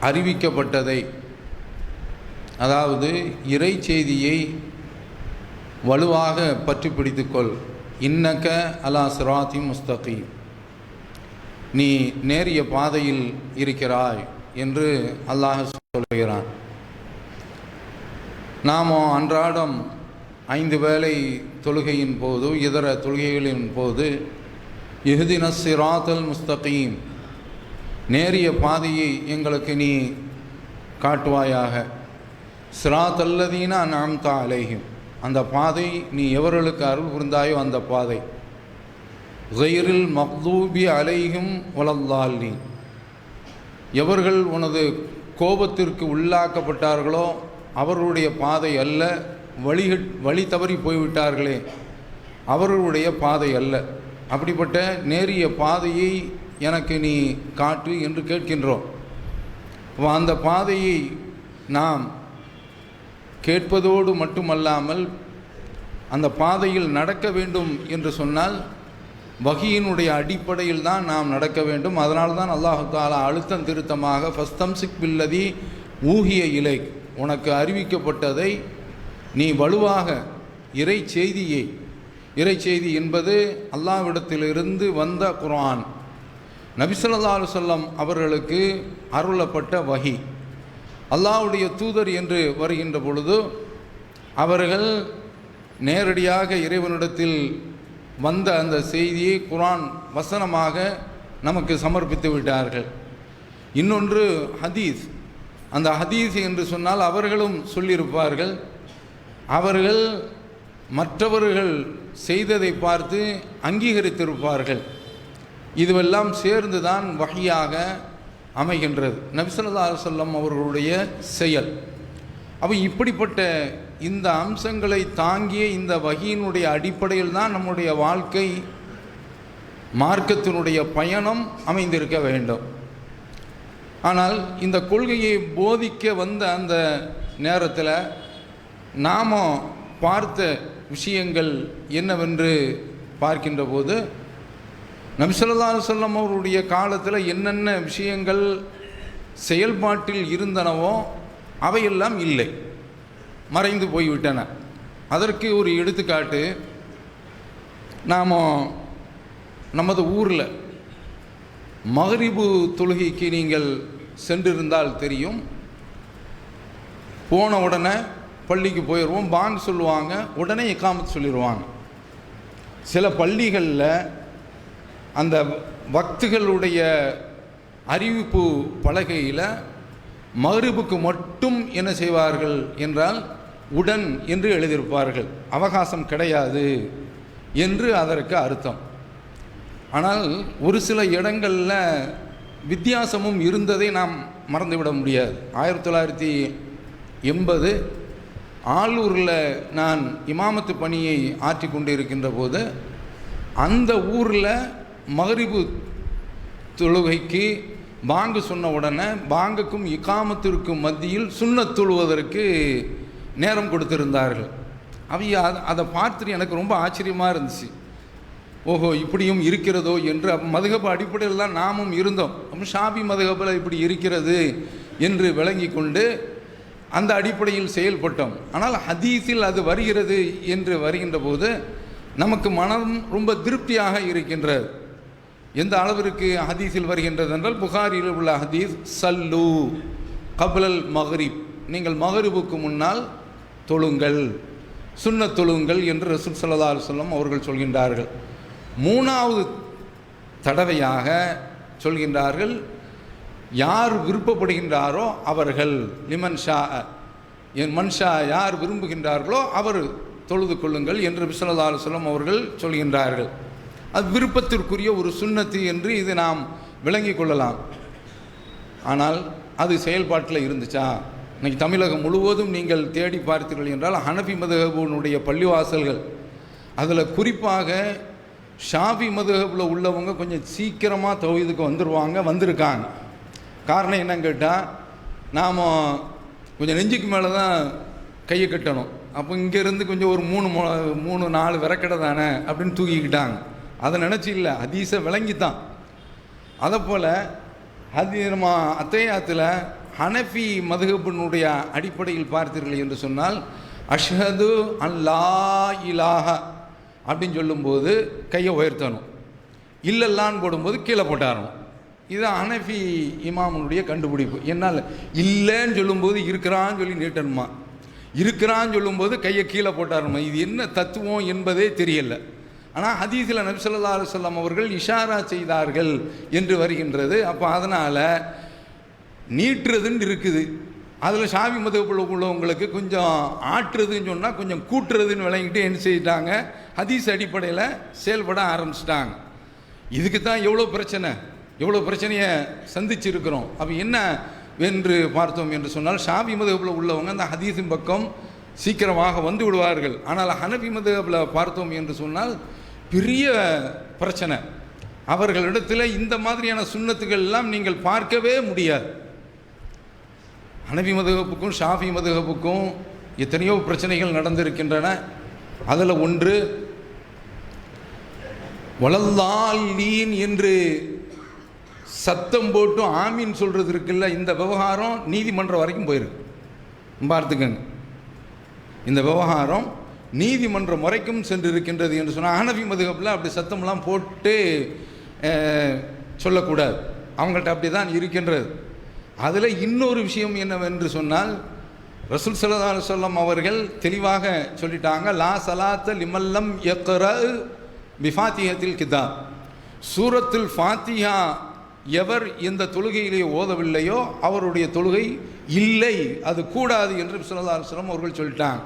அறிவிக்கப்பட்டதை, அதாவது இறை செய்தியை வலுவாக பற்றி பிடித்துக்கொள். இன்னக அலா சிராத்தி முஸ்தகீம், நீ நேரிய பாதையில் இருக்கிறாய் என்று அல்லாஹ் சொல்கிறான். நாம் அன்றாடம் 5 வேளை தொழுகையின் போது, இதர தொழுகைகளின் போது இஹ்தின சிராத்தல் முஸ்தகீம், நேரிய பாதையை எங்களுக்கு நீ காட்டுவாயாக. சிராத்தல்லதீன அன்அம்த அலைஹிம், அந்த பாதை நீ எவர்களுக்கு அருள் புரிந்தாயோ அந்த பாதை. கைரில் மக்தூபி அலைஹிம் வலல்லாலீன், எவர்கள் உனது கோபத்திற்கு உள்ளாக்கப்பட்டார்களோ அவர்களுடைய பாதை அல்ல, வழி தவறி போய்விட்டார்களே அவர்களுடைய பாதை அல்ல. அப்படிப்பட்ட நேரிய பாதையை எனக்கு நீ காட்டு என்று கேட்கின்றோம். அந்த பாதையை நாம் கேட்பதோடு மட்டுமல்லாமல் அந்த பாதையில் நடக்க வேண்டும் என்று சொன்னால் வஹியினுடைய அடிப்படையில் தான் நாம் நடக்க வேண்டும். அதனால்தான் அல்லாஹு தஆலா அழுத்தம் திருத்தமாக ஃபஸ்தம்சிக் பில்லதி ஊஹிய இலை, உனக்கு அறிவிக்கப்பட்டதை நீ வலுவாக இறை செய்தி என்பது அல்லாஹ்விடத்திலிருந்து வந்த குர்ஆன், நபி ஸல்லல்லாஹு அலைஹி வஸல்லம் அவர்களுக்கு அருளப்பட்ட வஹி. அல்லாஹ்வுடைய தூதர் என்று வருகின்ற பொழுது அவர்கள் நேரடியாக இறைவனிடத்தில் வந்த அந்த செய்தியை குர்ஆன் வசனமாக நமக்கு சமர்ப்பித்து விட்டார்கள். இன்னொன்று ஹதீஸ். அந்த ஹதீஸ் என்று சொன்னால் அவர்களும் சொல்லியிருப்பார்கள். அவர்கள் மற்றவர்கள் செய்ததை பார்த்து அங்கீகரித்திருப்பார்கள். இதுவெல்லாம் சேர்ந்து தான் வஹியாக அமைகின்றது, நபி ஸல்லல்லாஹு அலைஹி வஸல்லம் அவர்களுடைய செயல். அப்போ இப்படிப்பட்ட இந்த அம்சங்களை தாங்கிய இந்த வஹியினுடைய அடிப்படையில் தான் நம்முடைய வாழ்க்கை மார்க்கத்தினுடைய பயணம் அமைந்திருக்க வேண்டும். ஆனால் இந்த கொள்கையை போதிக்க வந்த அந்த நேரத்தில் நாம் பார்த்த விஷயங்கள் என்னவென்று பார்க்கின்ற போது, நபி ஸல்லல்லாஹு அலைஹி வஸல்லம் அவருடைய காலத்தில் என்னென்ன விஷயங்கள் செயல்பாட்டில் இருந்தனவோ அவையெல்லாம் இல்லை, மறைந்து போய்விட்டன. அதற்கு ஒரு எடுத்துக்காட்டு, நாம் நமது ஊரில் மக்ரிபு தொழுகைக்கு நீங்கள் சென்றிருந்தால் தெரியும். போன உடனே பள்ளிக்கு போயிடுவோம், பாங்கு சொல்லுவாங்க, உடனே இக்காமத் சொல்லிடுவாங்க. சில பள்ளிகளில் அந்த வக்துகளுடைய அறிவிப்பு பலகையில் மக்ரிபுக்கு மட்டும் என்ன செய்வார்கள் என்றால் உடன் என்று எழுதியிருப்பார்கள், அவகாசம் கிடையாது என்று அதற்கு அர்த்தம். ஆனால் ஒரு சில இடங்களில் வித்தியாசமும் இருந்ததை நாம் மறந்துவிட முடியாது. 1980 ஆலூரில் நான் இமாமத்து பணியை ஆற்றி கொண்டு இருக்கின்ற போது அந்த ஊரில் மக்ரிபு தொழுகைக்கு பாங்கு சொன்ன உடனே பாங்குக்கும் இகாமத்திற்கும் மத்தியில் சுன்னத் தொழுவதற்கு நேரம் கொடுத்திருந்தார்கள். அதை பார்த்துட்டு எனக்கு ரொம்ப ஆச்சரியமாக இருந்துச்சு. ஓஹோ, இப்படியும் இருக்கிறதோ என்று. மதுஹப் அடிப்படையில் தான் நாமும் இருந்தோம். அப்போ ஷாபி மதுஹபில் இப்படி இருக்கிறது என்று விளங்கி கொண்டு அந்த அடிப்படையில் செயல்பட்டோம். ஆனால் ஹதீஸில் அது வருகிறது என்று வருகின்ற போது நமக்கு மனம் ரொம்ப திருப்தியாக இருக்கின்றது. எந்த அளவிற்கு ஹதீஸில் வருகின்றது என்றால், புகாரியில் உள்ள ஹதீஸ், சல்லு கப்லல் மக்ரிப், நீங்கள் மக்ரிபுக்கு முன்னால் தொழுங்கள், சுன்னத் தொழுங்கள் என்று ரசூல் ஸல்லல்லாஹு அலைஹி வஸல்லம் அவர்கள் சொல்கின்றார்கள். 3வது தடவையாக சொல்கின்றார்கள், யார் விருப்பப்படுகின்றாரோ அவர்கள், லிமன் ஷா, என் மன்ஷா, யார் விரும்புகின்றார்களோ அவர் தொழுது கொள்ளுங்கள் என்று நபி ஸல்லல்லாஹு அலைஹி வஸல்லம் அவர்கள் சொல்கின்றார்கள். அது விருப்பத்திற்குரிய ஒரு சுன்னத்து என்று இது நாம் விளங்கி கொள்ளலாம். ஆனால் அது செயல்பாட்டில் இருந்துச்சா? இன்றைக்கி தமிழகம் முழுவதும் நீங்கள் தேடி பார்த்தீர்கள் என்றால் ஹனஃபி மதுஹபினுடைய பள்ளிவாசல்கள், அதில் குறிப்பாக ஷாஃபி மதுஹபில் உள்ளவங்க கொஞ்சம் சீக்கிரமாக தௌஹீதுக்கு வந்திருக்காங்க. காரணம் என்னன்னு கேட்டால், நாம் கொஞ்சம் நெஞ்சுக்கு மேலே தான் கையை கட்டணும். அப்போ இங்கேருந்து கொஞ்சம் ஒரு 3-4 விரக்கடை தானே அப்படின்னு தூக்கிக்கிட்டாங்க. அதை நினச்சி இல்லை, ஹதீஸை விளங்கித்தான். அதை போல் நம்ம அத்தையாத்தில் ஹனஃபி மதுஹபினுடைய அடிப்படையில் பார்த்தீர்கள் என்று சொன்னால் அஷ்ஹது அல்லா இலாஹ அப்படின்னு சொல்லும்போது கையை உயர்த்தணும், இல்லல்லான்னு போடும்போது கீழே போட்டாரணும். இதுதான் ஹனஃபி இமாமனுடைய கண்டுபிடிப்பு. என்னால் இல்லைன்னு சொல்லும்போது இருக்கிறான்னு சொல்லி நீட்டணுமா, இருக்கிறான்னு சொல்லும்போது கையை கீழே போட்டாரணுமா. இது என்ன தத்துவம் என்பதே தெரியல. ஆனால் ஹதீஸில் நபி ஸல்லல்லாஹு அலைஹி வஸல்லம் அவர்கள் இஷாரா செய்தார்கள் என்று வருகின்றது. அப்போ அதனால் நீட்டுறதுன்னு இருக்குது. அதில் ஷாஃபி மதுஹபில் உள்ளவங்களுக்கு கொஞ்சம் ஆட்டுறதுன்னு சொன்னால் கொஞ்சம் கூட்டுறதுன்னு விளங்கிட்டு என்ன செய்யிட்டாங்க, ஹதீஸ் அடிப்படையில் செயல்பட ஆரம்பிச்சிட்டாங்க. இதுக்கு தான் எவ்வளோ பிரச்சனையை சந்திச்சிருக்கிறோம். அப்போ என்ன என்று பார்த்தோம் என்று சொன்னால் ஷாஃபி மதுஹபில் உள்ளவங்க அந்த ஹதீஸின் பக்கம் சீக்கிரமாக வந்து விடுவார்கள். ஆனால் ஹனஃபி மதுஹபில் பார்த்தோம் என்று சொன்னால் பெரிய பிரச்சனை. அவர்களிடத்தில் இந்த மாதிரியான சுன்னத்துகள் எல்லாம் நீங்கள் பார்க்கவே முடியாது. ஹனஃபி மதுஹபுக்கும் ஷாஃபி மதுஹபுக்கும் எத்தனையோ பிரச்சனைகள் நடந்திருக்கின்றன. அதில் ஒன்று வலல்லாலீன் என்று சத்தம் போட்டு ஆமீன் சொல்கிறது இருக்குல்ல, இந்த விவகாரம் நீதிமன்றம் வரைக்கும் போயிருக்கு. பார்த்துக்கங்க, இந்த விவகாரம் நீதிமன்றம் வரைக்கும் சென்று இருக்கின்றது என்று சொன்னால் ஹனஃபி மதுஹபில் அப்படி சத்தம்லாம் போட்டு சொல்லக்கூடாது, அவங்கள்ட்ட அப்படி தான் இருக்கின்றது. அதில் இன்னொரு விஷயம் என்னவென்று சொன்னால் ரசூல் ஸல்லல்லாஹு அலைஹி வஸல்லம் அவர்கள் தெளிவாக சொல்லிட்டாங்க, லா ஸலாத்த லிமல்லம் யக்ரா பிஃபாத்திஹத்தில் கிதாப், சூரத்துல் ஃபாத்திஹா எவர் இந்த தொழுகையிலே ஓதவில்லையோ அவருடைய தொழுகை இல்லை, அது கூடாது என்று ஸல்லல்லாஹு அலைஹி வஸல்லம் அவர்கள் சொல்லிட்டாங்க.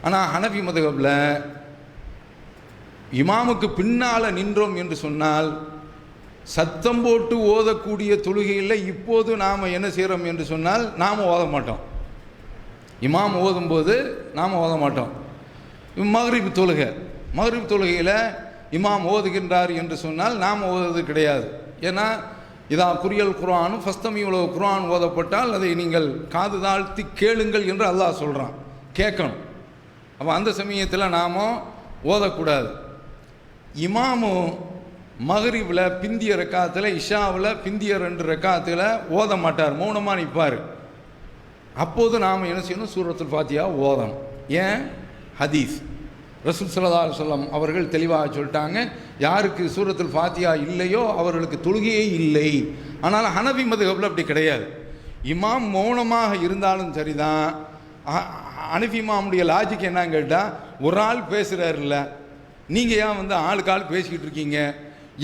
ஆனால் ஹனஃபி மதுஹபில் இமாமுக்கு பின்னால் நின்றோம் என்று சொன்னால் சத்தம் போட்டு ஓதக்கூடிய தொழுகையில் இப்போது நாம் என்ன செய்கிறோம் என்று சொன்னால் நாம் ஓத மாட்டோம். இமாம் ஓதும்போது நாம் ஓத மாட்டோம். மக்ரிப் தொழுகையில் இமாம் ஓதுகின்றார் என்று சொன்னால் நாம் ஓதுவது கிடையாது. ஏன்னா இதா குரியல் குர்ஆனும் ஃபஸ்தமியுல குர்ஆன் ஓதப்பட்டால் அதை நீங்கள் காது தாழ்த்தி கேளுங்கள் என்று அல்லாஹ் சொல்கிறான், கேட்கணும். அப்போ அந்த சமயத்தில் நாம் ஓதக்கூடாது. இமாமும் மக்ரிபில் பிந்திய ரக்காத்தில், இஷாவில் பிந்திய 2 ரக்காத்தில் ஓத மாட்டார், மௌனமாக நிற்பார். அப்போது நாம் என்ன செய்யணும், சூரத்துல் ஃபாத்திஹா ஓதணும். ஏன்? ஹதீஸ் ரசூல் ஸல்லல்லாஹு அலைஹி வஸல்லம் அவர்கள் தெளிவாக சொல்லிட்டாங்க, யாருக்கு சூரத்துல் ஃபாத்திஹா இல்லையோ அவர்களுக்கு தொழுகையே இல்லை. ஆனால் ஹனஃபி மதுஹபில் அப்படி கிடையாது. இமாம் மௌனமாக இருந்தாலும் சரிதான். ஹனஃபி இமாமுடைய லாஜிக் என்னன்னு கேட்டால், ஒரு ஆள் பேசுகிறாருல்ல, நீங்கள் ஏன் ஆளுக்கு ஆள் பேசிக்கிட்டு இருக்கீங்க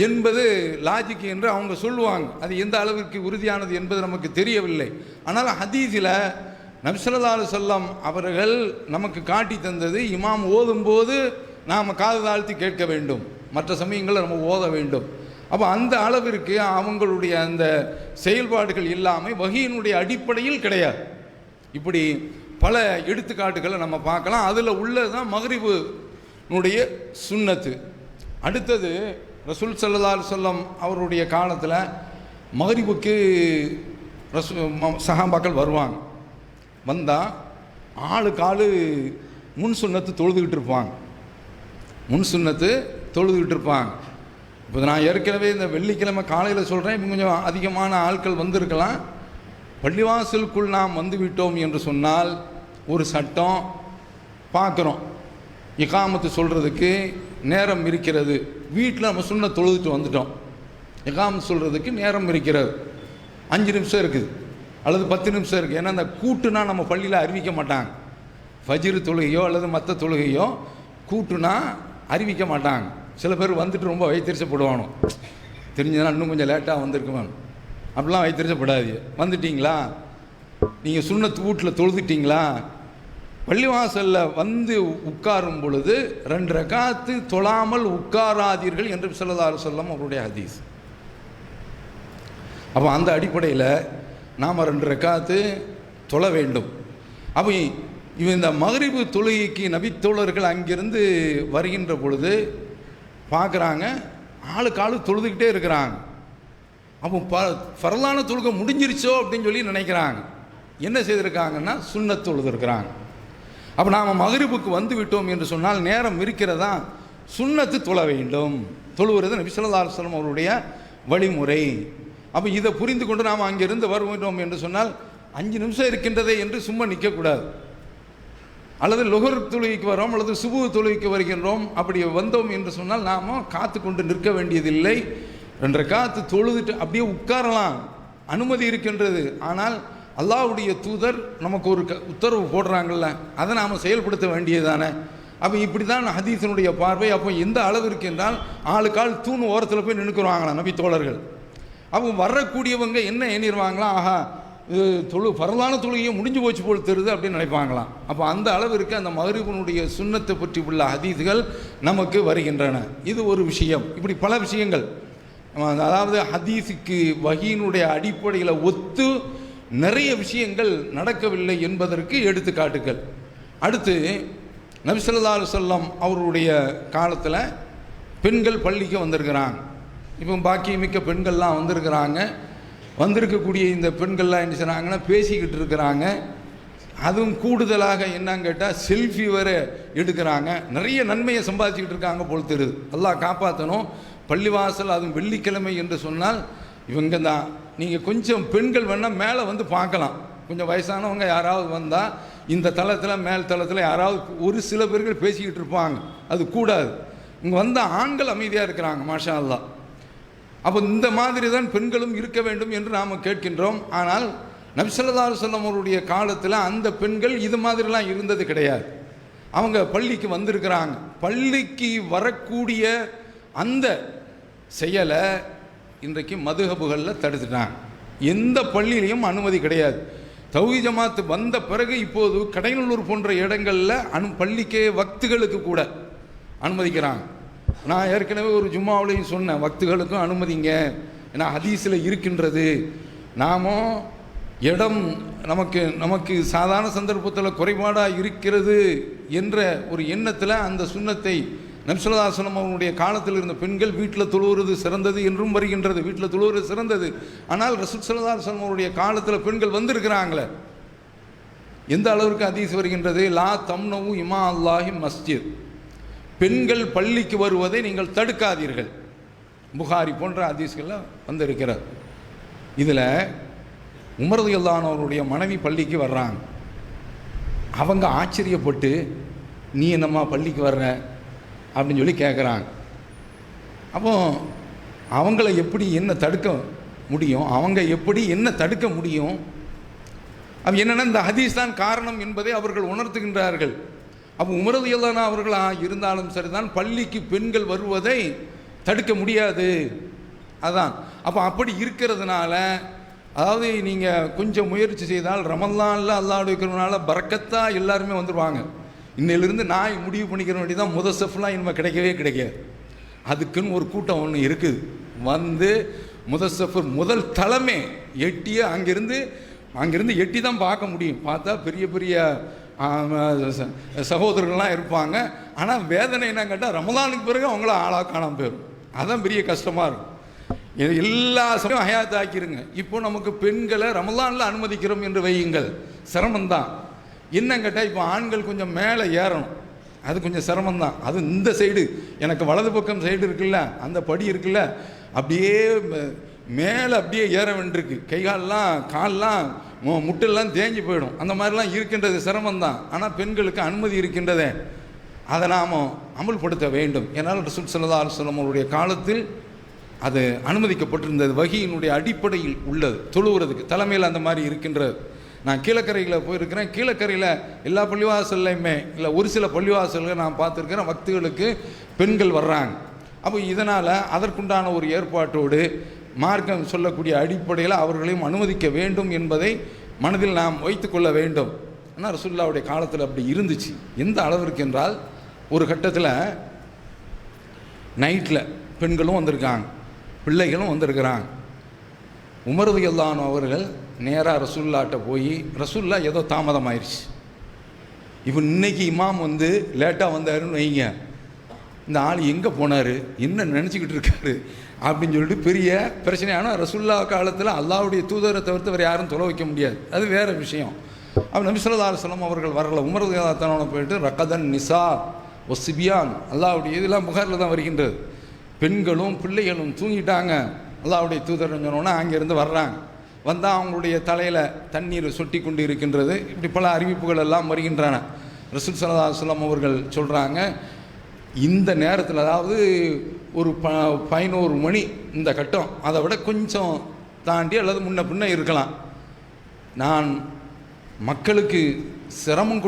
என்பது லாஜிக் என்று அவங்க சொல்லுவாங்க. அது எந்த அளவிற்கு உறுதியானது என்பது நமக்கு தெரியவில்லை. ஆனால் ஹதீஸில் நபி ஸல்லல்லாஹு அலைஹி வஸல்லம் அவர்கள் நமக்கு காட்டி தந்தது, இமாம் ஓதும்போது நாம் காது தாழ்த்தி கேட்க வேண்டும், மற்ற சமயங்களில் நம்ம ஓத வேண்டும். அப்போ அந்த அளவிற்கு அவங்களுடைய அந்த செயல்பாடுகள் இல்லாமல் வஹீயினுடைய அடிப்படையில் கிடையாது. இப்படி பல எடுத்துக்காட்டுகளை நம்ம பார்க்கலாம். அதில் உள்ளது தான் மக்ரிபுனுடைய சுன்னத்து. அடுத்தது ரசூல் ஸல்லல்லாஹு அலைஹி வஸல்லம் அவருடைய காலத்தில் மக்ரிபுக்கு சஹாபாக்கள் வருவாங்க. வந்தால் ஆளுக்கு ஆள் முன் சுன்னத்து தொழுதுகிட்டு இருப்பாங்க. இப்போ நான் ஏற்கனவே இந்த வெள்ளிக்கிழமை காலையில் சொல்கிறேன், இப்போ கொஞ்சம் அதிகமான ஆட்கள் வந்திருக்கலாம். பள்ளிவாசலுக்குள் நாம் வந்துவிட்டோம் என்று சொன்னால் ஒரு சட்டம் பார்க்குறோம், இகாமத்து சொல்கிறதுக்கு நேரம் இருக்கிறது. வீட்டில் நம்ம சுன்னத் தொழுதுட்டு வந்துட்டோம், இகாமத்து சொல்கிறதுக்கு நேரம் இருக்கிறது, 5 நிமிஷம் இருக்குது அல்லது 10 நிமிஷம் இருக்குது. ஏன்னா அந்த கூட்டுனா நம்ம பள்ளியில் அறிவிக்க மாட்டாங்க. ஃபஜ்ர் தொழுகையோ அல்லது மற்ற தொழுகையோ கூட்டுனா அறிவிக்க மாட்டாங்க. சில பேர் வந்துட்டு ரொம்ப வைத்தறிச்சப்படுவானோ, தெரிஞ்சதுனா இன்னும் கொஞ்சம் லேட்டாக வந்திருக்குவான், அப்படிலாம் வைத்தறிச்சப்படாது. வந்துட்டிங்களா, நீங்கள் சுன்னத்து வீட்டில் தொழுதுட்டிங்களா, பள்ளிவாசலில் வந்து உட்காரும் பொழுது 2 ரக்காத்து தொழாமல் உட்காராதீர்கள் என்று ஸல்லல்லாஹு அலைஹி வஸல்லம் அவருடைய ஹதீஸ். அப்போ அந்த அடிப்படையில் நாம் 2 ரக்காத்து தொழ வேண்டும். அப்போ இந்த மக்ரிபு தொழுகைக்கு நபித்தோழர்கள் அங்கிருந்து வருகின்ற பொழுது பார்க்குறாங்க, ஆளுக்கு ஆளு தொழுதுகிட்டே இருக்கிறாங்க. அப்போ ஃபர்லான தொழுகை முடிஞ்சிருச்சோ அப்படின்னு சொல்லி நினைக்கிறாங்க. என்ன செய்திருக்காங்கன்னா சுன்னத் தொழுதுருக்கிறாங்க. அப்போ நாம் மக்ரிபுக்கு வந்து விட்டோம் என்று சொன்னால் நேரம் இருக்கிறதா, சுன்னத்து தொழ வேண்டும். தொழுவது நபி ஸல்லல்லாஹு அலைஹி வஸல்லம் அவருடைய வழிமுறை. அப்போ இதை புரிந்து கொண்டு நாம் அங்கிருந்து வருகிறோம் என்று சொன்னால் 5 நிமிஷம் இருக்கின்றதே என்று சும்மா நிற்கக்கூடாது. அல்லது லொஹர் தொழுகைக்கு வரோம் அல்லது சுபு தொழுகைக்கு வருகின்றோம், அப்படி வந்தோம் என்று சொன்னால் நாம் காத்து கொண்டு நிற்க வேண்டியதில்லை. 2 ரக்காத்து தொழுதுட்டு அப்படியே உட்காரலாம், அனுமதி இருக்கின்றது. ஆனால் அல்லாஹ்வுடைய தூதர் நமக்கு ஒரு உத்தரவு போடுறாங்கள்ல, அதை நாம் செயல்படுத்த வேண்டியதானே. அப்போ இப்படி தான் ஹதீஸினுடைய பார்வை. அப்போ எந்த அளவிற்கு என்றால் ஆளுக்கால் தூண் ஓரத்தில் போய் நின்றுக்குருவாங்களாம் நபி தோழர்கள். அப்போ வரக்கூடியவங்க என்ன எண்ணிடுவாங்களாம், ஆஹா இது பரவான தொழுகையை முடிஞ்சு போச்சு போல் தருது அப்படின்னு நினைப்பாங்களாம். அப்போ அந்த அளவிற்கு அந்த மக்ரிபினுடைய சுன்னத்தை பற்றி உள்ள ஹதீஸ்கள் நமக்கு வருகின்றன. இது ஒரு விஷயம். இப்படி பல விஷயங்கள், அதாவது ஹதீஸுக்கு வஹீனுடைய அடிப்படையில் ஒத்து நிறைய விஷயங்கள் நடக்கவில்லை என்பதற்கு எடுத்துக்காட்டுகள். அடுத்து நபி ஸல்லல்லாஹு அலைஹி வஸல்லம் அவருடைய காலத்தில் பெண்கள் பள்ளிக்கு வந்திருக்கிறாங்க. இப்போ பாக்கியமிக்க பெண்கள்லாம் வந்திருக்கிறாங்க. வந்திருக்கக்கூடிய இந்த பெண்கள்லாம் என்ன செய்கிறாங்கன்னா பேசிக்கிட்டு இருக்கிறாங்க. அதுவும் கூடுதலாக என்னன்னு கேட்டால் செல்ஃபி வேறு எடுக்கிறாங்க. நிறைய நன்மையை சம்பாதிச்சுக்கிட்டு இருக்காங்க போல் தெரியுது. அல்லாஹ் காப்பாற்றணும். பள்ளிவாசல் அதுவும் வெள்ளிக்கிழமை என்று சொன்னால் இவங்க தான். நீங்கள் கொஞ்சம் பெண்கள் வேணால் மேலே வந்து பார்க்கலாம். கொஞ்சம் வயசானவங்க யாராவது வந்தால் இந்த தளத்தில் மேல் தளத்தில் யாராவது ஒரு சில பேர்கள் பேசிக்கிட்டு இருப்பாங்க, அது கூடாது. இங்கே வந்த ஆண்கள் அமைதியாக இருக்கிறாங்க, மாஷா அல்லாஹ். அப்போ இந்த மாதிரி தான் பெண்களும் இருக்க வேண்டும் என்று நாம் கேட்கின்றோம். ஆனால் நபி ஸல்லல்லாஹு அலைஹி வஸல்லம் அவருடைய காலத்தில் அந்த பெண்கள் இது மாதிரிலாம் இருந்தது கிடையாது. அவங்க பள்ளிக்கு வந்திருக்கிறாங்க. பள்ளிக்கு வரக்கூடிய அந்த செயலை இன்றைக்கு மதுஹபுகளில் தடுத்துட்டாங்க. எந்த பள்ளியிலையும் அனுமதி கிடையாது. தௌஹீத் ஜமாத் வந்த பிறகு இப்போது கடையநல்லூர் போன்ற இடங்களில் பள்ளிக்கே வக்துகளுக்கு கூட அனுமதிக்கிறாங்க. நான் ஏற்கனவே ஒரு ஜும்மாவிலையும் சொன்னேன், வக்துகளுக்கும் அனுமதிங்க, ஏன்னா ஹதீஸில் இருக்கின்றது. நாமும் இடம் நமக்கு சாதாரண சந்தர்ப்பத்தில் குறைபாடாக இருக்கிறது என்ற ஒரு எண்ணத்தில் அந்த சுன்னத்தை நபி ஸல்லல்லாஹு அலைஹி வஸல்லம் அவருடைய காலத்தில் இருந்த பெண்கள் வீட்டில் தொழுவது சிறந்தது என்றும் வருகின்றது. வீட்டில் தொழுவது சிறந்தது. ஆனால் ரசூல் ஸல்லல்லாஹு அலைஹி வஸல்லம் அவருடைய காலத்தில் பெண்கள் வந்திருக்கிறாங்களே, எந்த அளவிற்கு ஹதீஸ் வருகின்றது, லா தம்னவு இமா அல்லாஹி மஸ்ஜித், பெண்கள் பள்ளிக்கு வருவதை நீங்கள் தடுக்காதீர்கள். புகாரி போன்ற ஹதீஸ்களில் வந்திருக்கிறார். இதில் உமர் ரலியல்லாஹு அன்ஹு அவருடைய மனைவி பள்ளிக்கு வர்றாங்க. அவங்க ஆச்சரியப்பட்டு நீ என்னம்மா பள்ளிக்கு வர்ற அப்படின்னு சொல்லி கேட்குறாங்க. அப்போ அவங்கள எப்படி என்ன தடுக்க முடியும், அவங்க எப்படி என்ன தடுக்க முடியும்? அப்போ என்னென்னா இந்த ஹதீஸ் தான் காரணம் என்பதை அவர்கள் உணர்த்துகின்றார்கள். அப்போ உமர் ரலியல்லாஹு அன்ஹு அவர்களாக இருந்தாலும் சரிதான், பள்ளிக்கு பெண்கள் வருவதை தடுக்க முடியாது. அதான் அப்போ அப்படி இருக்கிறதுனால, அதாவது நீங்கள் கொஞ்சம் முயற்சி செய்தால் ரமலானில் அல்லாஹ்வுடைய கிருபையினால பரக்கத்தாக எல்லாருமே வந்துடுவாங்க. இன்னிலிருந்து நான் முடிவு பண்ணிக்கிற வேண்டிய தான், முதசஃப்லாம் இனிமேல் கிடைக்கவே கிடைக்காது. அதுக்குன்னு ஒரு கூட்டம் ஒன்று இருக்குது. வந்து முதசஃப் முதல் தலைமை எட்டியே அங்கேருந்து எட்டி தான் பார்க்க முடியும். பார்த்தா பெரிய பெரிய சகோதரர்கள்லாம் இருப்பாங்க. ஆனால் வேதனை என்ன கேட்டால் ரமலானுக்கு பிறகு அவங்கள ஆளாக காணாமல் போயிடும். அதான் பெரிய கஷ்டமாக இருக்கும். எல்லா சமயம் ஹயாத் ஆக்கிருங்க. இப்போ நமக்கு பெண்களை ரமலானில் அனுமதிக்கிறோம் என்று வையுங்கள், சிரமந்தான். என்னன்னு கேட்டால் இப்போ ஆண்கள் கொஞ்சம் மேலே ஏறணும், அது கொஞ்சம் சிரமந்தான். அது இந்த சைடு எனக்கு வலது பக்கம் சைடு இருக்குல்ல, அந்த படி இருக்குல்ல, அப்படியே மேலே அப்படியே ஏற வேண்டியிருக்கு. கால்லாம் முட்டெல்லாம் தேஞ்சு போயிடும். அந்த மாதிரிலாம் இருக்கின்றது, சிரமந்தான். ஆனால் பெண்களுக்கு அனுமதி இருக்கின்றதே, அதை நாம் அமல்படுத்த வேண்டும். ஏன்னால் ரசூல் ஸல்லல்லாஹு அலைஹி வஸல்லம் அவருடைய காலத்தில் அது அனுமதிக்கப்பட்டிருந்தது. வஹீயினுடைய அடிப்படையில் உள்ளது. தொழுவுறதுக்கு தலைமையில் அந்த மாதிரி இருக்கின்றது. நான் கீழக்கரையில் போயிருக்கிறேன். கீழக்கரையில் எல்லா பள்ளிவாசல்லையுமே இல்லை, ஒரு சில பள்ளிவாசல்கள் நான் பார்த்துருக்கிறேன், வக்துகளுக்கு பெண்கள் வர்றாங்க. அப்போ இதனால் அதற்குண்டான ஒரு ஏற்பாட்டோடு மார்க்கம் சொல்லக்கூடிய அடிப்படையில் அவர்களையும் அனுமதிக்க வேண்டும் என்பதை மனதில் நாம் வைத்து கொள்ள வேண்டும். ஆனால் ரசூலுல்லாஹ்வுடைய காலத்தில் அப்படி இருந்துச்சு. எந்த அளவிற்கு என்றால், ஒரு கட்டத்தில் நைட்டில் பெண்களும் வந்திருக்காங்க, பிள்ளைகளும் வந்திருக்கிறாங்க. உமர் ரலியல்லாஹு அன்ஹு அவர்கள் நேராக ரசூலுல்லாஹ்ட்ட போய், ரசூலுல்லா ஏதோ தாமதம் ஆயிடுச்சு, இப்போ இன்னைக்கு இமாம் வந்து லேட்டாக வந்தாருன்னு வைங்க, இந்த ஆள் எங்கே போனார், என்ன நினச்சிக்கிட்டு இருக்காரு அப்படின்னு சொல்லிட்டு பெரிய பிரச்சனை. ஆனால் ரசூலுல்லாஹ் காலத்தில் அல்லாஹ்வுடைய தூதரை தவிர்த்து வேறு யாரும் தொலை வைக்க முடியாது, அது வேறு விஷயம். அப்போ நபி ஸல்லல்லாஹு அலைஹி வஸல்லம் அவர்கள் வரல. உமர் ரலியல்லாஹு அன்ஹு போயிட்டு ரக்கதன் நிசா ஒ சிபியான், அல்லாஹ்வுடைய இதெல்லாம் புகாரில் தான் வருகின்றது. பெண்களும் பிள்ளைகளும் தூங்கிட்டாங்க, அல்லாஹ்வுடைய தூதர் சொன்னோன்னா அங்கேருந்து வர்றாங்க. வந்தால் அவங்களுடைய தலையில் தண்ணீர் சொட்டி கொண்டு இருக்கின்றது. இப்படி பல அறிவிப்புகள் எல்லாம் வருகின்றன. ரசூல் ஸல்லல்லாஹு அலைஹி வஸல்லம் அவர்கள் சொல்கிறாங்க, இந்த நேரத்தில் அதாவது ஒரு 11 மணி இந்த கட்டம், அதை விட கொஞ்சம் தாண்டி அல்லது முன்ன பின்ன இருக்கலாம், நான் மக்களுக்கு சிரமம்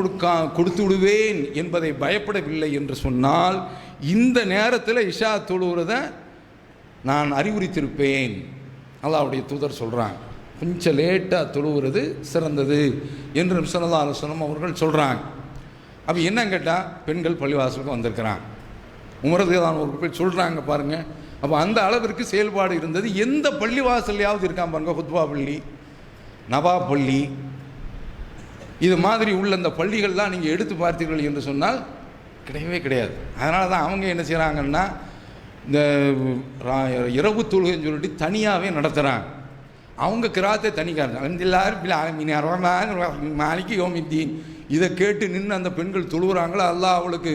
கொடுத்து விடுவேன் என்பதை பயப்படவில்லை என்று சொன்னால் இந்த நேரத்தில் இஷா தொழுகிறத நான் அறிவுறுத்தியிருப்பேன். அல்லாஹ்வுடைய தூதர் சொல்கிறாங்க, கொஞ்சம் லேட்டாக தொழுகிறது சிறந்தது என்று நபி ஸல்லல்லாஹு அலைஹி வஸல்லம் அவர்கள் சொல்கிறாங்க. அப்போ என்னன்னு கேட்டால் பெண்கள் பள்ளிவாசலுக்கு வந்திருக்கிறாங்க, உமரதுதான் ஒரு போய் சொல்கிறாங்க பாருங்கள். அப்போ அந்த அளவிற்கு செயல்பாடு இருந்தது. எந்த பள்ளிவாசல்லையாவது இருக்கான் பாருங்கள், ஹுத்பா பள்ளி, நவா பள்ளி, இது மாதிரி உள்ள அந்த பள்ளிகள்லாம் நீங்கள் எடுத்து பார்த்தீர்கள் என்று சொன்னால் கிடையவே கிடையாது. அதனால தான் அவங்க என்ன செய்கிறாங்கன்னா இந்த இரவு தொழுகைன்னு சொல்லிட்டு தனியாகவே நடத்துகிறாங்க. அவங்க கிராத்தை தனிக்காரங்க மாலிக்கு யோமித்தீன் இதை கேட்டு நின்று அந்த பெண்கள் தொழுகிறாங்களோ அல்லாஹ் அவளுக்கு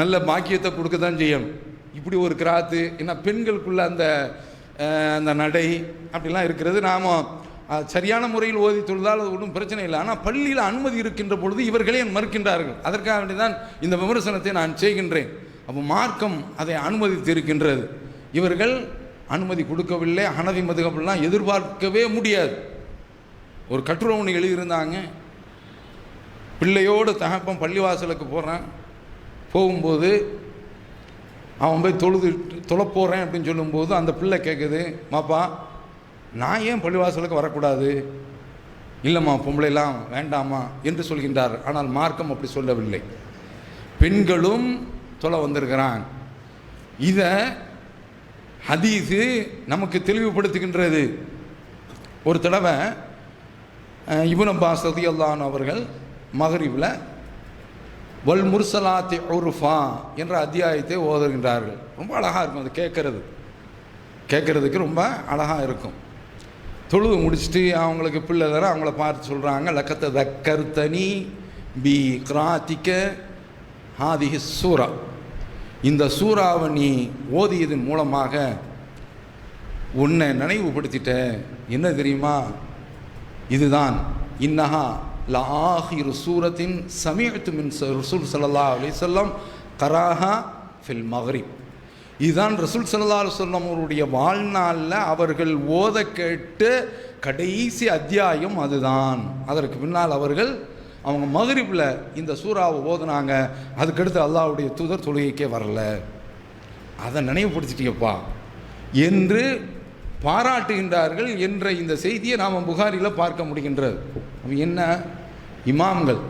நல்ல பாக்கியத்தை கொடுக்க தான் செய்யணும். இப்படி ஒரு கிராத்து ஏன்னா பெண்களுக்குள்ள அந்த அந்த நடை அப்படிலாம் இருக்கிறது. நாம் சரியான முறையில் ஓதி தொழுதால் அது ஒன்றும் பிரச்சனை இல்லை. ஆனால் பள்ளியில் அனுமதி இருக்கின்ற பொழுது இவர்களே மறுக்கின்றார்கள். அதற்காக வேண்டி தான் இந்த விமர்சனத்தை நான் செய்கின்றேன். அப்போ மார்க்கம் அதை அனுமதித்து இருக்கின்றது, இவர்கள் அனுமதி கொடுக்கவில்லை. ஹனஃபி மதுஹப்லாம் எதிர்பார்க்கவே முடியாது. ஒரு கட்டுரை ஒன்று எழுதியிருந்தாங்க, பிள்ளையோடு தகப்பன் பள்ளிவாசலுக்கு போகிறான், போகும்போது அவன் போய் தொழப்போகிறேன் அப்படின்னு சொல்லும்போது அந்த பிள்ளை கேட்குது, மாப்பா நான் ஏன் பள்ளிவாசலுக்கு வரக்கூடாது? இல்லைம்மா பொம்பளைலாம் வேண்டாமா என்று சொல்கின்றார். ஆனால் மார்க்கம் அப்படி சொல்லவில்லை, பெண்களும் தொலை வந்திருக்கிறான். இதை ஹதீஸு நமக்கு தெளிவுபடுத்துகின்றது. ஒரு தடவை இப்னு அப்பாஸ் ரலியல்லாஹு அன்ஹு அவர்கள் மக்ரிபில் வல் முர்சலாத்தி உர்ஃபா என்ற அத்தியாயத்தை ஓதுகின்றார்கள். ரொம்ப அழகாக இருக்கும், அது கேட்குறதுக்கு ரொம்ப அழகாக இருக்கும். தொழுது முடிச்சுட்டு அவங்களுக்கு பிள்ளை தர அவங்கள பார்த்து சொல்கிறாங்க, லக்கத்த தக்கர்த்தனி பி கிராத்திக்க ஹாதிஹி சூரா, இந்த சூறாவை நீ ஓதியதன் மூலமாக உன்னை நினைவுபடுத்திட்ட. என்ன தெரியுமா? இதுதான் இன்னஹா லஆஹிரு சூரத்தின் சமீஅத்து மின் ரசூல் ஸல்லல்லாஹு அலைஹி வஸல்லம் கராஹா ஃபில் மக்ரிப். இதுதான் ரசூல் ஸல்லல்லாஹு அலைஹி வஸல்லம் அவருடைய வாழ்நாளில் அவர்கள் ஓத கேட்டு கடைசி அத்தியாயம் அதுதான். அதற்கு பின்னால் அவர்கள் அவங்க மக்ரிபில் இந்த சூறாவை ஓதுனாங்க. அதுக்கடுத்து அல்லாஹ்வுடைய தூதர் தொழுகைக்கே வரல. அதை நினைவுபடுத்திட்டியப்பா என்று பாராட்டுகின்றார்கள் என்ற இந்த செய்தியை நாம் புகாரியில் பார்க்க முடிகின்றது. என்ன இமாம்கள்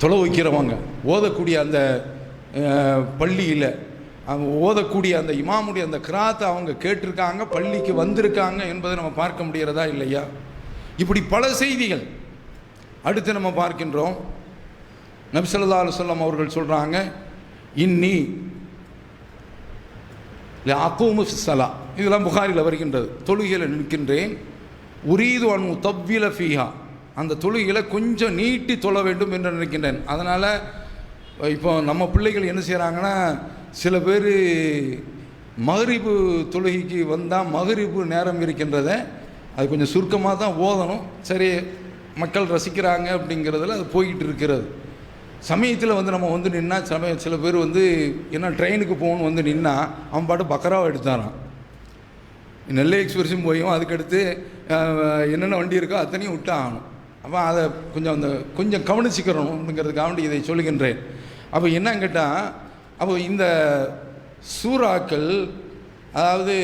தொலை வைக்கிறவங்க ஓதக்கூடிய அந்த பள்ளியில் அவங்க ஓதக்கூடிய அந்த இமாமுடைய அந்த கிராத்தை அவங்க கேட்டிருக்காங்க, பள்ளிக்கு வந்திருக்காங்க என்பதை நம்ம பார்க்க முடிகிறதா இல்லையா? இப்படி பல செய்திகள். அடுத்து நம்ம பார்க்கின்றோம், நபி ஸல்லல்லாஹு அலைஹி வஸல்லம் அவர்கள் சொல்கிறாங்க, இன்னி அக்கூமு ஃபிஸ்ஸலா, இதெல்லாம் புகாரில் வருகின்றது, தொழுகையில் நிற்கின்றேன், உரீது அன் தவ்வில ஃபீஹா, அந்த தொழுகையில் கொஞ்சம் நீட்டி தொழ வேண்டும் என்று நினைக்கின்றேன். அதனால் இப்போ நம்ம பிள்ளைகள் என்ன செய்கிறாங்கன்னா, சில பேர் மக்ரிபு தொழுகைக்கு வந்தால் மக்ரிபு நேரம் இருக்கின்றதை அது கொஞ்சம் சுருக்கமாக தான் ஓதணும், சரி மக்கள் ரசிக்கிறாங்க அப்படிங்கிறதுல அது போய்கிட்டு இருக்கிறது. சமயத்தில் நம்ம நின்னா சில பேர் என்ன ட்ரெயினுக்கு போகணுன்னு நின்னா அவன் பாட்டு பக்கராவை எடுத்தாரான். நெல்லை எக்ஸ்பிரஸும் போயும் அதுக்கடுத்து என்னென்ன வண்டி இருக்கோ அத்தனையும் விட்டு ஆகணும். அப்போ அதை கொஞ்சம் கவனிச்சுக்கிறணும் அப்படிங்கிறதுக்காக இதை சொல்லுகின்றேன். அப்போ என்னன்னு கேட்டால், அப்போ இந்த சூறாக்கள், அதாவது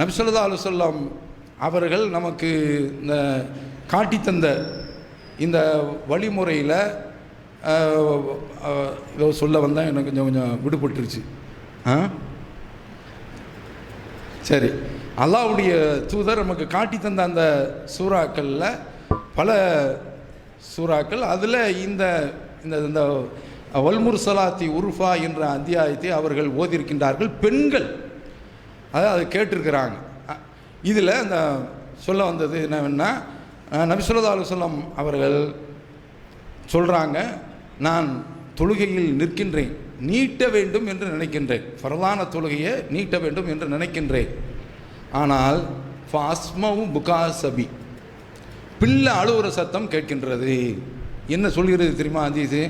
நபி ஸல்லல்லாஹு அலைஹி வஸல்லம் அவர்கள் நமக்கு இந்த காட்டித்தந்த இந்த வழிமுறையில் இதை சொல்ல வந்தால் எனக்கு கொஞ்சம் விடுபட்டுருச்சு. சரி, அல்லாஹ்வுடைய தூதர் நமக்கு காட்டி தந்த அந்த சூறாக்களில் பல சூறாக்கள், அதில் இந்த இந்த வல்முர்சலாத்தி உர்ஃபா என்ற அத்தியாயத்தை அவர்கள் ஓதியிருக்கின்றார்கள். பெண்கள் அதாவது அதை கேட்டிருக்கிறாங்க. இதில் அந்த சொல்ல வந்தது என்னவென்னா, நபி ஸல்லல்லாஹு அலைஹி வஸல்லம் அவர்கள் சொல்கிறாங்க, நான் தொழுகையில் நிற்கின்றேன், நீட்ட வேண்டும் என்று நினைக்கின்றேன், ஃபர்லான தொழுகையை நீட்ட வேண்டும் என்று நினைக்கின்றேன். ஆனால் ஃபாஸ்மவு புகாசபி, பிள்ளை அழுவுற சத்தம் கேட்கின்றது. என்ன சொல்கிறது தெரியுமா? ஹதீஸ்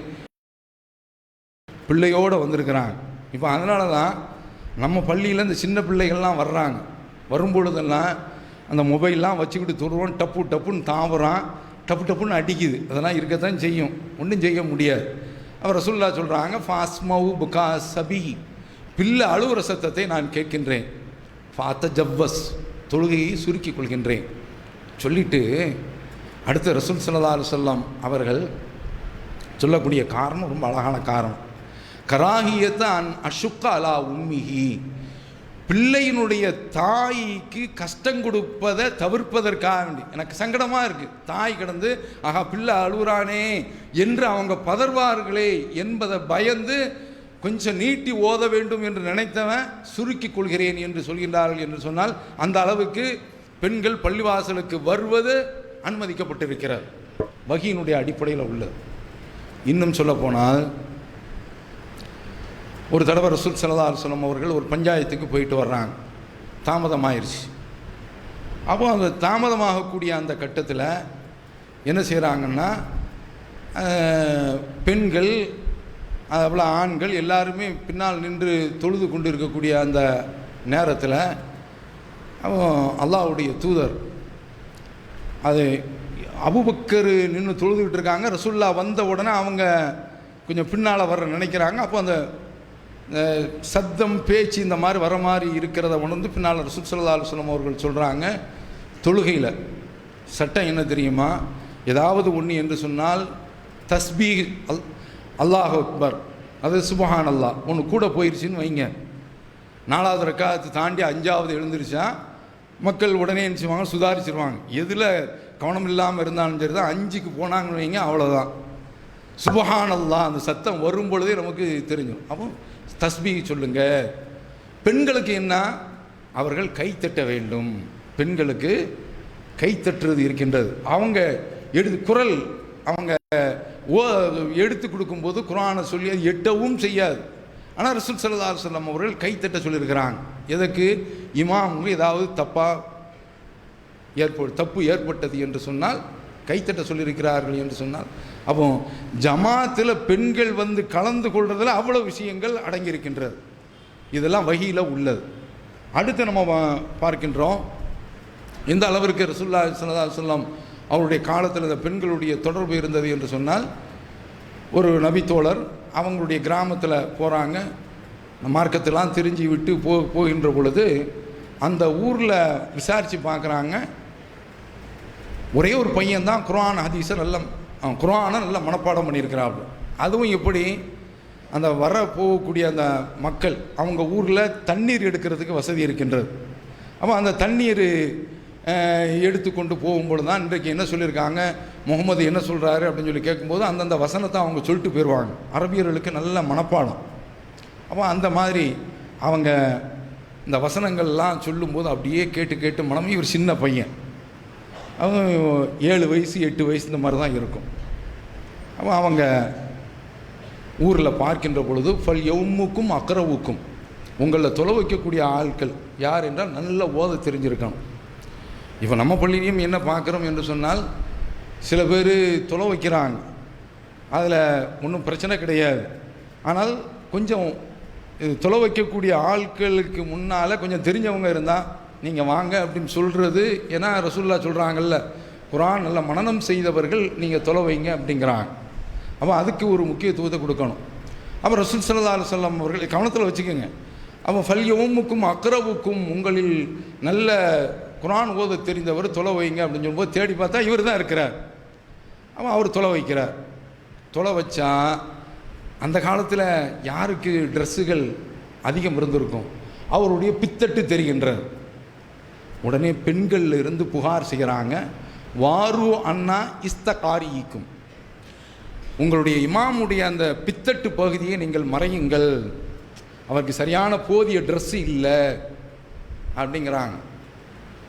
பிள்ளையோடு வந்திருக்கிறாங்க. இப்போ அதனால தான் நம்ம பள்ளியில் இந்த சின்ன பிள்ளைகள்லாம் வர்றாங்க. வரும்பொழுதெல்லாம் அந்த மொபைல்லாம் வச்சுக்கிட்டு துருவோம், டப்பு டப்புன்னு தாவுறான், டப்பு டப்புன்னு அடிக்குது. அதெல்லாம் இருக்கத்தான் செய்யும், ஒன்றும் செய்ய முடியாது. அவர் ரசூலுல்லாஹ் சொல்கிறாங்க, ஃபாஸ்மவு புகா சபி, பிள்ளை அழுவுற சத்தத்தை நான் கேட்கின்றேன். ஃபாத்த ஜவ்வஸ், தொழுகையை சுருக்கி கொள்கின்றேன். சொல்லிவிட்டு அடுத்து ரசூல் ஸல்லல்லாஹு அலைஹி வஸல்லம் அவர்கள் சொல்லக்கூடிய காரணம் ரொம்ப அழகான காரணம். கராஹியத்தான் அஷுக்க அலா உம்மிஹி, பிள்ளையினுடைய தாய்க்கு கஷ்டம் கொடுப்பதை தவிர்ப்பதற்காக வேண்டி. எனக்கு சங்கடமாக இருக்குது, தாய் கிடந்து ஆகா பிள்ளை அழுகுறானே என்று அவங்க பதர்வார்களே என்பதை பயந்து கொஞ்சம் நீட்டி ஓத வேண்டும் என்று நினைத்தவன் சுருக்கிக் கொள்கிறேன் என்று சொல்கின்றார்கள். என்று சொன்னால் அந்த அளவுக்கு பெண்கள் பள்ளிவாசலுக்கு வருவது அனுமதிக்கப்பட்டிருக்கிறார், வஹீயினுடைய அடிப்படையில் உள்ளது. இன்னும் சொல்ல போனால், ஒரு தடவை ரசூல் ஸல்லல்லாஹு அலைஹி வஸல்லம் அவர்கள் ஒரு பஞ்சாயத்துக்கு போயிட்டு வர்றாங்க. தாமதமாயிருச்சு. அப்போ அந்த தாமதமாகக்கூடிய அந்த கட்டத்தில் என்ன செய்கிறாங்கன்னா, பெண்கள் அவ்வளோ ஆண்கள் எல்லாருமே பின்னால் நின்று தொழுது கொண்டு இருக்கக்கூடிய அந்த நேரத்தில் அல்லாஹ்வுடைய தூதர் அது அபூபக்கர் நின்று தொழுதுகிட்டு இருக்காங்க. ரசூலுல்லாஹ் வந்த உடனே அவங்க கொஞ்சம் பின்னால் வர நினைக்கிறாங்க. அப்போ அந்த சத்தம் பேச்சு இந்த மாதிரி வர மாதிரி இருக்கிறத உணர்ந்து பின்னால் ரசூல் ஸல்லல்லாஹு அலைஹி வஸல்லம் அவர்கள் சொல்கிறாங்க, தொழுகையில் சட்டம் என்ன தெரியுமா? ஏதாவது ஒன்று என்று சொன்னால் தஸ்பீஹ் அல்லாஹ் அக்பர், அது சுப்ஹான் அல்லாஹ் ஒன்று கூட போயிடுச்சின்னு வைங்க, 4வது ரக்காத்து தாண்டி 5வது எழுந்திருச்சா மக்கள் உடனே நினச்சிவாங்க, சுதாரிச்சிருவாங்க. எதில் கவனம் இல்லாமல் இருந்தாலும் சரி தான், 5க்கு போனாங்கன்னு வைங்க, அவ்வளோதான். சுப்ஹான் அல்லாஹ் அந்த சத்தம் வரும் பொழுதே நமக்கு தெரிஞ்சிடும். அப்போ தஸ்பீஹ் சொல்லுங்க. பெண்களுக்கு என்ன? அவர்கள் கைத்தட்ட வேண்டும். பெண்களுக்கு கைத்தட்டுறது இருக்கின்றது. அவங்க குரல் அவங்க எடுத்து கொடுக்கும்போது குர்ஆனை சொல்லி அது எட்டவும் செய்யாது. ஆனால் ரசூல் ஸல்லல்லாஹு அலைஹி வஸல்லம் அவர்கள் கைத்தட்ட சொல்லியிருக்கிறாங்க. எதற்கு? இமாம் ஏதாவது தப்பு ஏற்பட்டது என்று சொன்னால் கைத்தட்ட சொல்லியிருக்கிறார்கள் என்று சொன்னால், அப்போ ஜமாத்தில் பெண்கள் வந்து கலந்து கொள்றதில் அவ்வளோ விஷயங்கள் அடங்கியிருக்கின்றது. இதெல்லாம் வஹீல உள்ளது. அடுத்து நம்ம பார்க்கின்றோம், எந்த அளவிற்கு ரசூலுல்லாஹி ஸல்லல்லாஹு அலைஹி வஸல்லம் அவருடைய காலத்தில் இந்த பெண்களுடைய தொடர்பு இருந்தது என்று சொன்னால், ஒரு நபித்தோழர் அவங்களுடைய கிராமத்தில் போகிறாங்க, மார்க்கத்தெல்லாம் தெரிஞ்சு விட்டு போகின்ற பொழுது அந்த ஊரில் விசாரித்து பார்க்குறாங்க. ஒரே ஒரு பையன்தான் குர்ஆன் ஹதீஸை குர்ஆனை நல்லா மனப்பாடம் பண்ணியிருக்கிறாங்க. அதுவும் எப்படி? அந்த போகக்கூடிய அந்த மக்கள் அவங்க ஊரில் தண்ணீர் எடுக்கிறதுக்கு வசதி இருக்கின்றது. அப்போ அந்த தண்ணீர் எடுத்துக்கொண்டு போகும்பொழுது தான் இன்றைக்கு என்ன சொல்லியிருக்காங்க, முகமது என்ன சொல்கிறாரு அப்படின்னு சொல்லி கேட்கும்போது அந்தந்த வசனத்தை அவங்க சொல்லிட்டு போயிடுவாங்க. அரபியர்களுக்கு நல்ல மனப்பாடம். அப்போ அந்த மாதிரி அவங்க இந்த வசனங்கள்லாம் சொல்லும்போது அப்படியே கேட்டு கேட்டு மனமே. இவர் சின்ன பையன், அவங்க 7 வயசு 8 வயசு இந்த மாதிரி தான் இருக்கும். அப்போ அவங்க ஊரில் பார்க்கின்ற பொழுது ஃபல் யௌமுக்கும் அக்ரவுக்கும், உங்களில் தொலை வைக்கக்கூடிய ஆட்கள் யார் என்றால் நல்ல ஓத தெரிஞ்சிருக்கணும். இப்போ நம்ம பள்ளியிலையும் என்ன பார்க்குறோம் என்று சொன்னால், சில பேர் தொலை வைக்கிறாங்க, அதில் ஒன்றும் பிரச்சனை கிடையாது. ஆனால் கொஞ்சம் தொலை வைக்கக்கூடிய ஆட்களுக்கு முன்னால் கொஞ்சம் தெரிஞ்சவங்க இருந்தால் நீங்கள் வாங்க அப்படின்னு சொல்கிறது. ஏன்னா ரசூலுல்லாஹ் சொல்கிறாங்கல்ல, குர்ஆன் நல்ல மனனம் செய்தவர்கள் நீங்கள் தொலை வைங்க அப்படிங்கிறாங்க. அப்போ அதுக்கு ஒரு முக்கியத்துவத்தை கொடுக்கணும். அப்போ ரசூல் ஸல்லல்லாஹு அலைஹி வஸல்லம் அவர்கள் கவனத்தில் வச்சுக்கோங்க. அப்போ ஃபல் யௌமுக்கும் அக்ரவுக்கும், உங்களில் நல்ல குர்ஆன் ஓத தெரிந்தவர் தொலை வைங்க அப்படின்னு சொல்லும்போது தேடி பார்த்தா இவர் தான் இருக்கிறார். அப்போ அவர் தொலை வைக்கிறார். தொலை வச்சா அந்த காலத்தில் யாருக்கு ட்ரெஸ்ஸுகள் அதிகம் இருந்திருக்கும்? அவருடைய பித்தட்டு தெரிகின்றார். உடனே பெண்கள் இருந்து புகார் செய்கிறாங்க, வாரு அண்ணா இஸ்தகாரிக்கும், உங்களுடைய இமாமுடைய அந்த பித்தட்டு பகுதியை நீங்கள் மறையுங்கள், அவருக்கு சரியான போதிய ட்ரெஸ்ஸு இல்லை அப்படிங்கிறாங்க.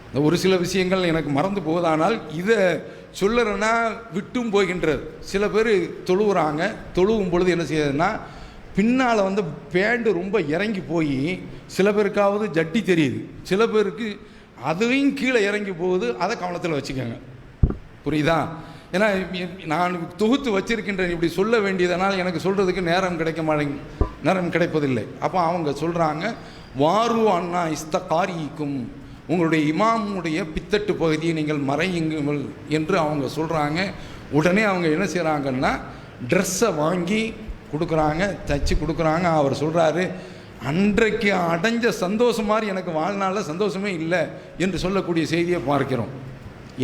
இந்த ஒரு சில விஷயங்கள் எனக்கு மறந்து போவதானால் இதை சொல்லறேன்னா விட்டும் போகின்றது. சில பேர் தொழுவுறாங்க, தொழுவும் பொழுது என்ன செய்யுதுன்னா பின்னால் வந்து பேண்டு ரொம்ப இறங்கி போய் சில பேருக்காவது ஜட்டி தெரியுது, சில பேருக்கு அதுவும் கீழே இறங்கி போகுது. அதை கவனத்தில் வச்சுக்கோங்க. புரியுதா? ஏன்னா நான் தொகுத்து வச்சிருக்கின்றேன், இப்படி சொல்ல வேண்டியதனால் எனக்கு சொல்கிறதுக்கு நேரம் கிடைப்பதில்லை. அப்போ அவங்க சொல்கிறாங்க, வாரு அண்ணா இஸ்தகாரிக்கும், உங்களுடைய இமாமுடைய பித்தட்டு பகுதியை நீங்கள் மறையுங்கள் என்று அவங்க சொல்கிறாங்க. உடனே அவங்க என்ன செய்கிறாங்கன்னா ட்ரெஸ்ஸை வாங்கி கொடுக்குறாங்க, தச்சு கொடுக்குறாங்க. அவர் சொல்கிறாரு, அன்றைக்கு அடைஞ்ச சந்தோஷம் மாதிரி எனக்கு வாழ்நாளில் சந்தோஷமே இல்லை என்று சொல்லக்கூடிய செய்தியை பார்க்கிறோம்.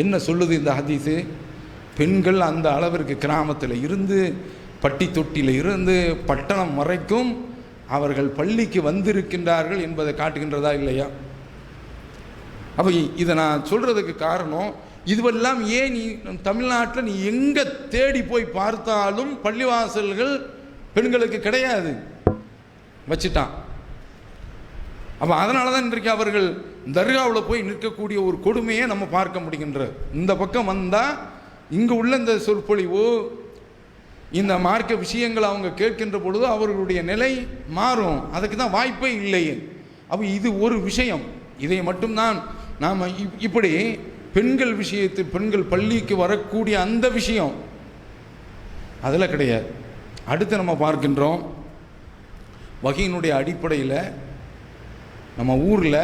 என்ன சொல்லுது இந்த ஹதீஸு? பெண்கள் அந்த அளவிற்கு கிராமத்தில் இருந்து பட்டி தொட்டியில் இருந்து பட்டணம் வரைக்கும் அவர்கள் பள்ளிக்கு வந்திருக்கின்றார்கள் என்பதை காட்டுகின்றதா இல்லையா? அப்போ இதை நான் சொல்கிறதுக்கு காரணம், இதுவெல்லாம் ஏன் நீ தமிழ்நாட்டில் நீ எங்கே தேடி போய் பார்த்தாலும் பள்ளிவாசல்கள் பெண்களுக்கு கிடையாது, வச்சுட்டான். அப்போ அதனால தான் இன்றைக்கு அவர்கள் தர்காவில் போய் நிற்கக்கூடிய ஒரு கொடுமையை நம்ம பார்க்க முடிகின்ற. இந்த பக்கம் வந்தால் இங்கே உள்ள இந்த சொற்பொழிவு, இந்த மார்க்க விஷயங்கள் அவங்க கேட்கின்ற பொழுது அவர்களுடைய நிலை மாறும். அதுக்கு தான் வாய்ப்பே இல்லையே. அப்போ இது ஒரு விஷயம். இதை மட்டும்தான் நாம் இப்படி பெண்கள் விஷயத்தில், பெண்கள் பள்ளிக்கு வரக்கூடிய அந்த விஷயம் அதில் கிடையாது. அடுத்து நம்ம பார்க்கின்றோம், வகையினுடைய அடிப்படையில் நம்ம ஊரில்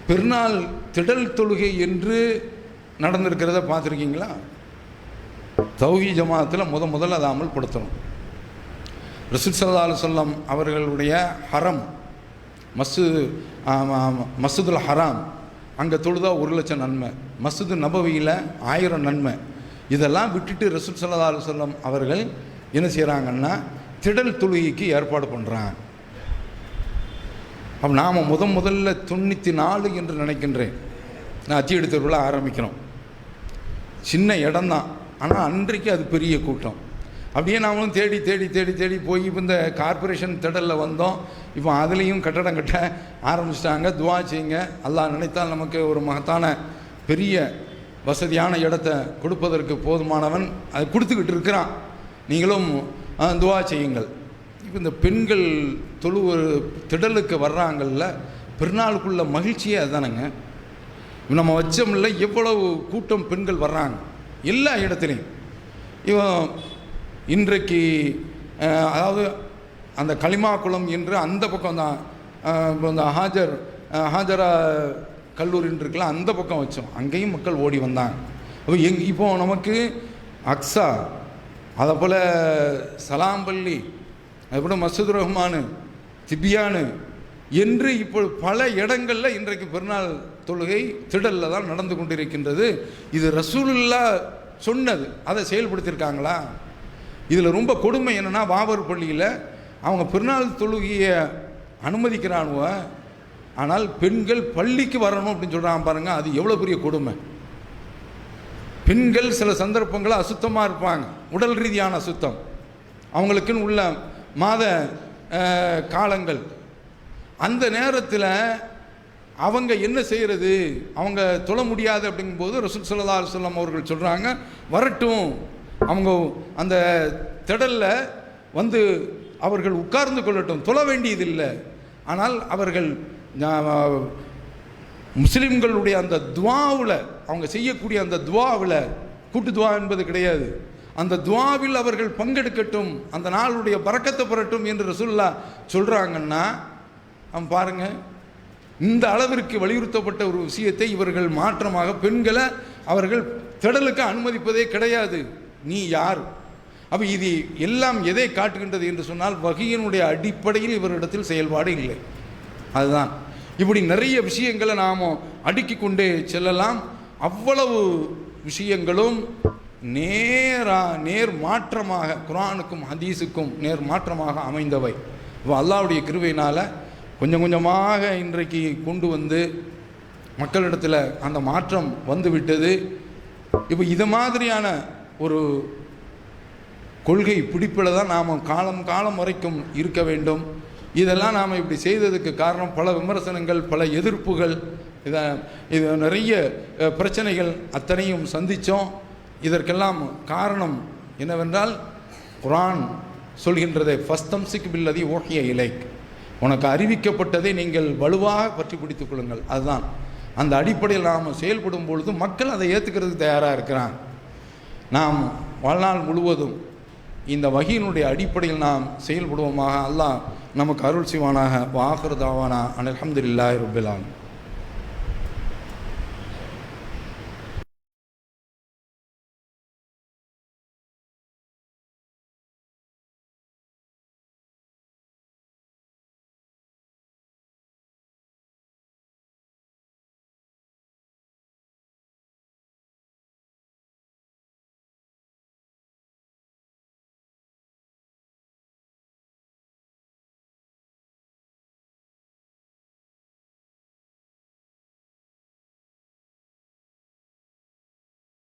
பெருநாள் திடல் தொழுகை என்று நடந்திருக்கிறத பார்த்துருக்கீங்களா? தௌஹீத் ஜமாத்தில் முதல்ல அதை அமல்படுத்தணும். ரசூல் ஸல்லல்லாஹு அலைஹி வஸல்லம் அவர்களுடைய ஹரம், மஸ்ஜிதுல் ஹராம், அங்கே தொழுதா 1,00,000 நன்மை, மஸ்ஜிது நபவியில் 1000 நன்மை. இதெல்லாம் விட்டுட்டு ரசூல் ஸல்லல்லாஹு அலைஹி வஸல்லம் அவர்கள் என்ன செய்கிறாங்கன்னா திடல் தொழுகைக்கு ஏற்பாடு பண்ணுறாங்க. அப்போ நாம் முதல்ல 94 என்று நினைக்கின்றேன், நான் அச்சி எடுத்துள்ள ஆரம்பிக்கிறோம். சின்ன இடம்தான், ஆனால் அன்றைக்கு அது பெரிய கூட்டம். அப்படியே நாமளும் தேடி தேடி தேடி தேடி போய் இப்போ இந்த கார்பரேஷன் திடலில் வந்தோம். இப்போ அதுலேயும் கட்டடம் கட்ட ஆரம்பிச்சிட்டாங்க. துவா செய்யுங்க, அல்லாஹ் நினைத்தால் நமக்கு ஒரு மகத்தான பெரிய வசதியான இடத்தை கொடுப்பதற்கு போதுமானவன், அதை கொடுத்துக்கிட்டு இருக்கிறான். நீங்களும் துவா செய்யுங்கள். இப்போ இந்த பெண்கள் திடலுக்கு வர்றாங்கல்ல, பெருநாளுக்குள்ள மகிழ்ச்சியே அதுதானங்க. நம்ம வச்சோம்ல எவ்வளவு கூட்டம் பெண்கள் வர்றாங்க எல்லா இடத்துலையும். இவன் இன்றைக்கு அதாவது அந்த களிமாக்குளம் என்று அந்த பக்கம் தான் இந்த ஹாஜரா கல்லூரின்னு இருக்கலாம், அந்த பக்கம் வச்சோம். அங்கேயும் மக்கள் ஓடி வந்தாங்க. அப்போ இப்போ நமக்கு அக்ஸா, அதை போல் சலாம்பள்ளி, அதுபோல் மஸ்ஜித் ரஹ்மானு, திபியானு என்று இப்போ பல இடங்களில் இன்றைக்கு பெருநாள் தொழுகை திடலில் தான் நடந்து கொண்டிருக்கின்றது. இது ரசூலுல்லாஹ் சொன்னது, அதை செயல்படுத்தியிருக்காங்களா? இதில் ரொம்ப கொடுமை என்னென்னா, வாவர் பள்ளியில் அவங்க பெருநாள் தொழுகையை அனுமதிக்கிறானுவ, ஆனால் பெண்கள் பள்ளிக்கு வரணும் அப்படின்னு சொல்கிறாங்க பாருங்கள். அது எவ்வளோ பெரிய கொடுமை. பெண்கள் சில சந்தர்ப்பங்களில் அசுத்தமாக இருப்பாங்க, உடல் ரீதியான அசுத்தம், அவங்களுக்குன்னு உள்ள மாத காலங்கள். அந்த நேரத்தில் அவங்க என்ன செய்கிறது, அவங்க தொழ முடியாது. அப்படிங்கும்போது ரசூல் ஸல்லல்லாஹு அலைஹி வஸல்லம் அவர்கள் சொல்கிறாங்க, வரட்டும், அவங்க அந்த திடலில் வந்து அவர்கள் உட்கார்ந்து கொள்ளட்டும், தொழ வேண்டியதில்லை. ஆனால் அவர்கள் முஸ்லிம்களுடைய அந்த துவாவில், அவங்க செய்யக்கூடிய அந்த துவாவில், கூட்டு துவா என்பது கிடையாது, அந்த துவாவில் அவர்கள் பங்கெடுக்கட்டும், அந்த நாளுடைய பரக்கத்தை பெறட்டும் என்று ரசூலுல்லாஹ் சொல்கிறாங்கன்னா, பாருங்கள், இந்த அளவிற்கு வலியுறுத்தப்பட்ட ஒரு விஷயத்தை இவர்கள் மாற்றமாக பெண்களை அவர்கள் திடலுக்கு அனுமதிப்பதே கிடையாது. நீ யார்? அப்போ இது எல்லாம் எதை காட்டுகின்றது என்று சொன்னால், வகையினுடைய அடிப்படையில் இவரிடத்தில் செயல்பாடு இல்லை. அதுதான் இப்படி நிறைய விஷயங்களை நாம் அடுக்கி கொண்டே செல்லலாம். அவ்வளவு விஷயங்களும் நேர் மாற்றமாக குர்ஆனுக்கும் ஹதீஸுக்கும் நேர் மாற்றமாக அமைந்தவை. இப்போ அல்லாஹ்வுடைய கிருபையினால் கொஞ்சம் கொஞ்சமாக இன்றைக்கு கொண்டு வந்து மக்களிடத்தில் அந்த மாற்றம் வந்துவிட்டது. இப்போ இது மாதிரியான ஒரு கொள்கை பிடிப்பில் தான் நாம் காலம் வரைக்கும் இருக்க வேண்டும். இதெல்லாம் நாம் இப்படி செய்ததுக்கு காரணம் பல விமர்சனங்கள், பல எதிர்ப்புகள், இது நிறைய பிரச்சனைகள் அத்தனையும் சந்தித்தோம். இதற்கெல்லாம் காரணம் என்னவென்றால், குர்ஆன் சொல்கின்றதை ஃபஸ்தம்சிக் பில்லதி ஓஹிய இலைக், உனக்கு அறிவிக்கப்பட்டதை நீங்கள் வலுவாக பற்றி பிடித்துக் கொள்ளுங்கள். அதுதான் அந்த அடிப்படையில் நாம் செயல்படும் பொழுது மக்கள் அதை ஏற்றுக்கிறதுக்கு தயாராக இருக்கிறாங்க. நாம் வாழ்நாள் முழுவதும் இந்த வஹீயினுடைய அடிப்படையில் நாம் செயல்படுவோமாக. அல்லாஹ் நமக்கு அருள் செய்வானாக. வ ஆகிரு தாவானா அல்ஹம்துலில்லாஹி ரப்பில் ஆலமீன்.